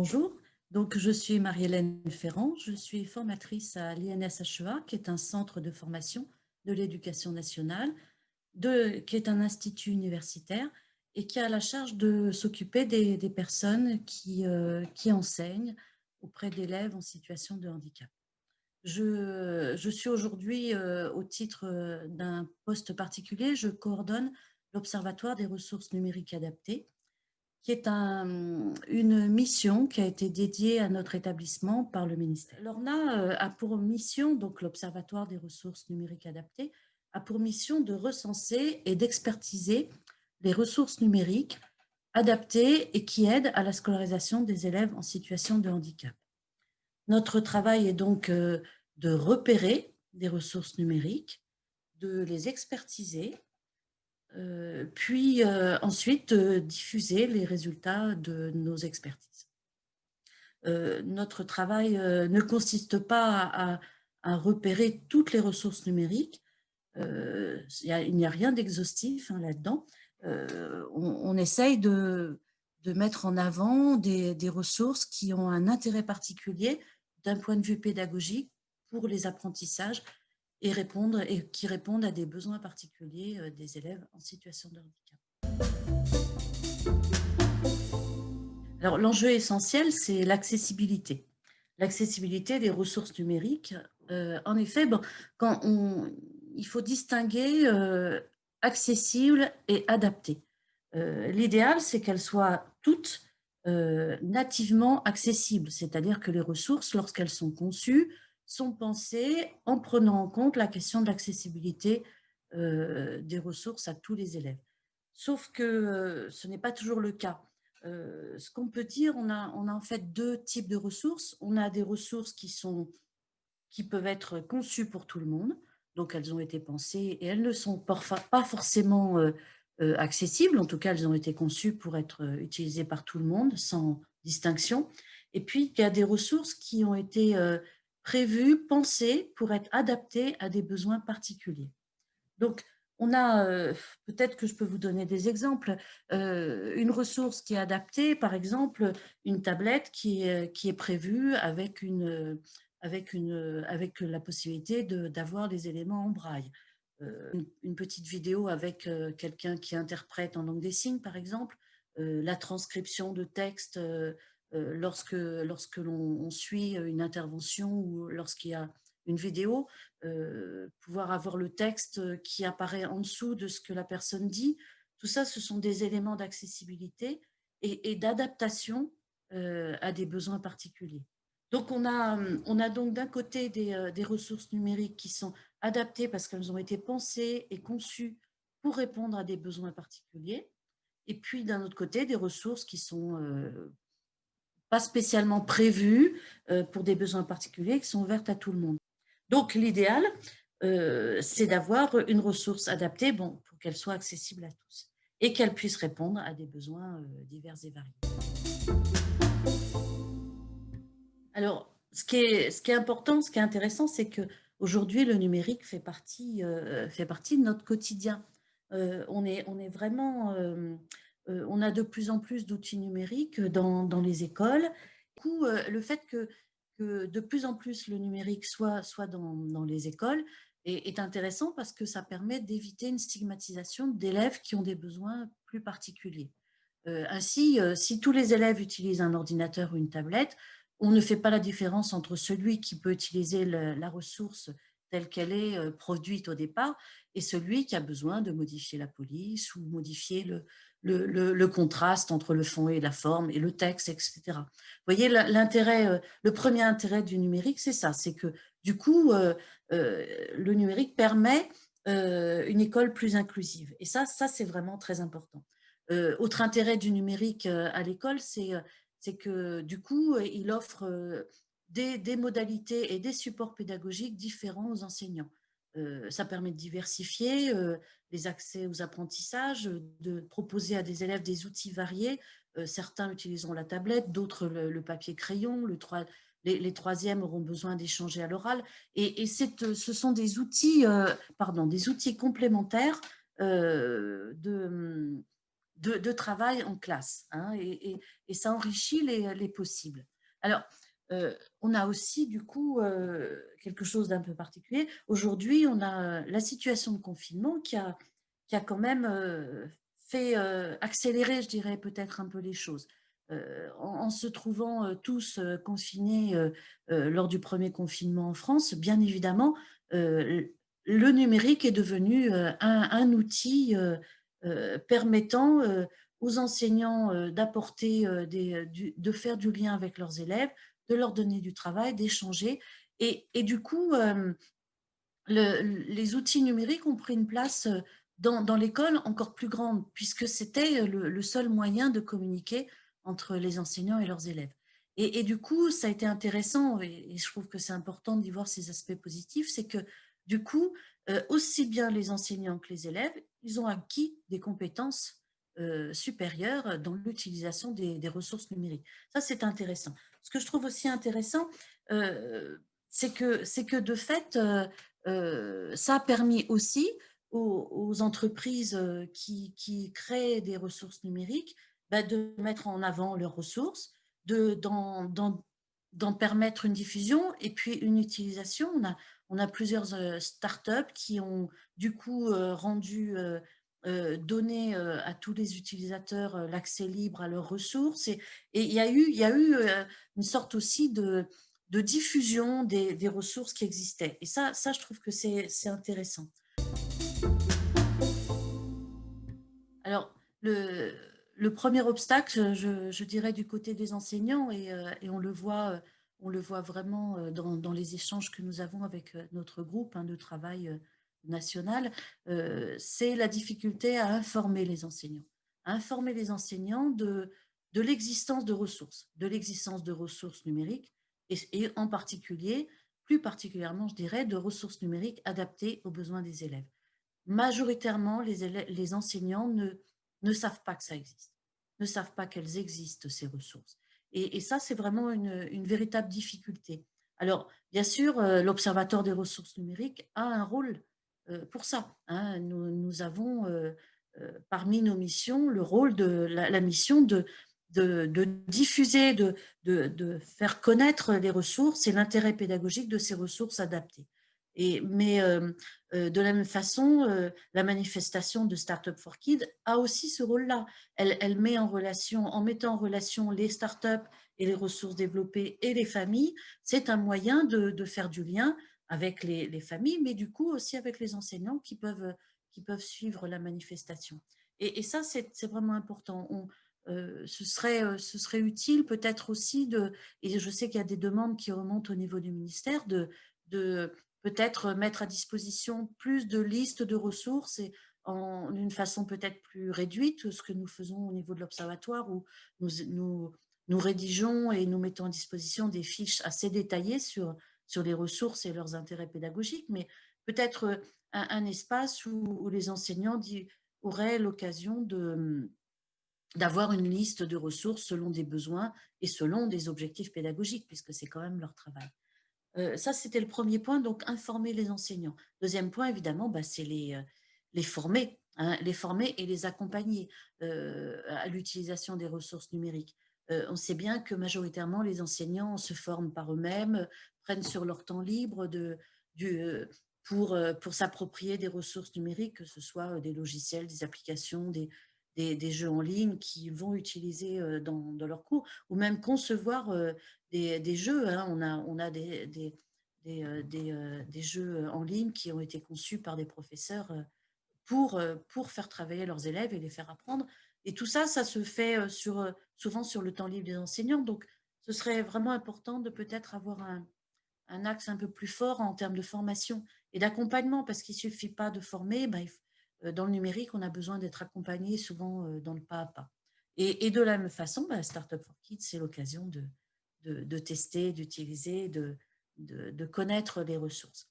Bonjour, donc je suis Marie-Hélène Ferrand, je suis formatrice à l'INSHEA, qui est un centre de formation de l'éducation nationale, qui est un institut universitaire et qui a la charge de s'occuper des personnes qui enseignent auprès d'élèves en situation de handicap. Je suis aujourd'hui, au titre d'un poste particulier, je coordonne l'Observatoire des ressources numériques adaptées, qui est une mission qui a été dédiée à notre établissement par le ministère. L'ORNA a pour mission, donc l'Observatoire des ressources numériques adaptées, a pour mission de recenser et d'expertiser les ressources numériques adaptées et qui aident à la scolarisation des élèves en situation de handicap. Notre travail est donc de repérer des ressources numériques, de les expertiser, puis ensuite diffuser les résultats de nos expertises. Notre travail ne consiste pas à repérer toutes les ressources numériques. Il n'y a rien d'exhaustif là-dedans. On essaye de mettre en avant des ressources qui ont un intérêt particulier d'un point de vue pédagogique pour les apprentissages et qui répondent à des besoins particuliers des élèves en situation de handicap. Alors, l'enjeu essentiel, c'est l'accessibilité. L'accessibilité des ressources numériques. En effet, il faut distinguer accessible et adapté. L'idéal, c'est qu'elles soient toutes nativement accessibles, c'est-à-dire que les ressources, lorsqu'elles sont conçues, sont pensées en prenant en compte la question de l'accessibilité des ressources à tous les élèves. Sauf que ce n'est pas toujours le cas. Ce qu'on peut dire, on a en fait deux types de ressources. On a des ressources qui peuvent être conçues pour tout le monde, donc elles ont été pensées et elles ne sont pas forcément accessibles, en tout cas elles ont été conçues pour être utilisées par tout le monde sans distinction. Et puis il y a des ressources qui ont été prévues, pensées pour être adaptées à des besoins particuliers. Donc, on a, peut-être que je peux vous donner des exemples, une ressource qui est adaptée, par exemple, une tablette qui est prévue avec avec la possibilité d'avoir les éléments en braille. Une petite vidéo avec quelqu'un qui interprète en langue des signes, par exemple, la transcription de texte lorsque l'on suit une intervention ou lorsqu'il y a une vidéo, pouvoir avoir le texte qui apparaît en dessous de ce que la personne dit. Tout ça, ce sont des éléments d'accessibilité et d'adaptation à des besoins particuliers. Donc, on a donc d'un côté des ressources numériques qui sont adaptées parce qu'elles ont été pensées et conçues pour répondre à des besoins particuliers. Et puis, d'un autre côté, des ressources qui sont pas spécialement prévues pour des besoins particuliers, qui sont ouvertes à tout le monde. Donc, l'idéal, c'est d'avoir une ressource adaptée pour qu'elle soit accessible à tous et qu'elle puisse répondre à des besoins divers et variés. Alors, ce qui est important, ce qui est intéressant, c'est qu'aujourd'hui, le numérique fait partie de notre quotidien. On est vraiment, on a de plus en plus d'outils numériques dans les écoles. Du coup, le fait que de plus en plus le numérique soit dans les écoles est intéressant parce que ça permet d'éviter une stigmatisation d'élèves qui ont des besoins plus particuliers. Ainsi, si tous les élèves utilisent un ordinateur ou une tablette, on ne fait pas la différence entre celui qui peut utiliser la ressource telle qu'elle est produite au départ et celui qui a besoin de modifier la police ou modifier le contraste entre le fond et la forme et le texte, etc. Vous voyez, le premier intérêt du numérique, c'est ça, c'est que du coup, le numérique permet une école plus inclusive. Et ça c'est vraiment très important. Autre intérêt du numérique à l'école, c'est que du coup, il offre des modalités et des supports pédagogiques différents aux enseignants. Ça permet de diversifier les accès aux apprentissages, de proposer à des élèves des outils variés. Certains utiliseront la tablette, d'autres le papier crayon, les troisièmes auront besoin d'échanger à l'oral. Et ce sont des outils complémentaires de travail en classe, hein, et ça enrichit les possibles. Alors, on a aussi du coup quelque chose d'un peu particulier. Aujourd'hui, on a la situation de confinement qui a quand même fait accélérer, je dirais, peut-être un peu les choses. En se trouvant tous confinés lors du premier confinement en France, bien évidemment, le numérique est devenu un outil permettant aux enseignants d'apporter, de faire du lien avec leurs élèves, de leur donner du travail, d'échanger. Et du coup, les outils numériques ont pris une place dans l'école encore plus grande, puisque c'était le seul moyen de communiquer entre les enseignants et leurs élèves. Et du coup, ça a été intéressant, et je trouve que c'est important d'y voir ces aspects positifs, c'est que du coup, aussi bien les enseignants que les élèves, ils ont acquis des compétences supérieures dans l'utilisation des ressources numériques. Ça, c'est intéressant. Ce que je trouve aussi intéressant, c'est que de fait, ça a permis aussi aux entreprises qui créent des ressources numériques de mettre en avant leurs ressources, d'en permettre une diffusion et puis une utilisation. On a plusieurs startups qui ont du coup donné à tous les utilisateurs l'accès libre à leurs ressources. Et il y a eu une sorte aussi de diffusion des ressources qui existaient. Et ça je trouve que c'est intéressant. Alors, le premier obstacle, je dirais du côté des enseignants, et on le voit vraiment dans les échanges que nous avons avec notre groupe de travail national, c'est la difficulté à informer les enseignants de l'existence de l'existence de ressources numériques, et en particulier, plus particulièrement, je dirais, de ressources numériques adaptées aux besoins des élèves. Majoritairement, les enseignants ne savent pas que ça existe, ne savent pas qu'elles existent, ces ressources. Et ça, c'est vraiment une véritable difficulté. Alors, bien sûr, l'Observatoire des ressources numériques a un rôle pour ça, hein. Nous avons parmi nos missions le rôle de la mission de diffuser, de faire connaître les ressources et l'intérêt pédagogique de ces ressources adaptées. Mais de la même façon, la manifestation de Startup for Kids a aussi ce rôle-là. Elle met en mettant en relation les startups et les ressources développées et les familles, c'est un moyen de faire du lien avec les familles, mais du coup aussi avec les enseignants qui peuvent suivre la manifestation. Et ça, c'est vraiment important. Ce serait utile peut-être aussi et je sais qu'il y a des demandes qui remontent au niveau du ministère, de peut-être mettre à disposition plus de listes de ressources et d'une façon peut-être plus réduite, ce que nous faisons au niveau de l'Observatoire, où nous rédigeons et nous mettons à disposition des fiches assez détaillées sur les ressources et leurs intérêts pédagogiques, mais peut-être un espace où les enseignants auraient l'occasion d'avoir une liste de ressources selon des besoins et selon des objectifs pédagogiques, puisque c'est quand même leur travail. Ça, c'était le premier point, donc informer les enseignants. Deuxième point, évidemment, c'est les former, hein, les former et les accompagner à l'utilisation des ressources numériques. On sait bien que majoritairement, les enseignants se forment par eux-mêmes, prennent sur leur temps libre du, pour s'approprier des ressources numériques, que ce soit des logiciels, des applications, des jeux en ligne qu'ils vont utiliser dans leurs cours, ou même concevoir des jeux, hein. On a des jeux en ligne qui ont été conçus par des professeurs pour faire travailler leurs élèves et les faire apprendre. Et tout ça, ça se fait souvent sur le temps libre des enseignants. Donc, ce serait vraiment important de peut-être avoir un axe un peu plus fort en termes de formation et d'accompagnement, parce qu'il ne suffit pas de former. Dans le numérique, on a besoin d'être accompagné souvent dans le pas à pas. Et de la même façon, Startup for Kids, c'est l'occasion de tester, d'utiliser, de connaître les ressources.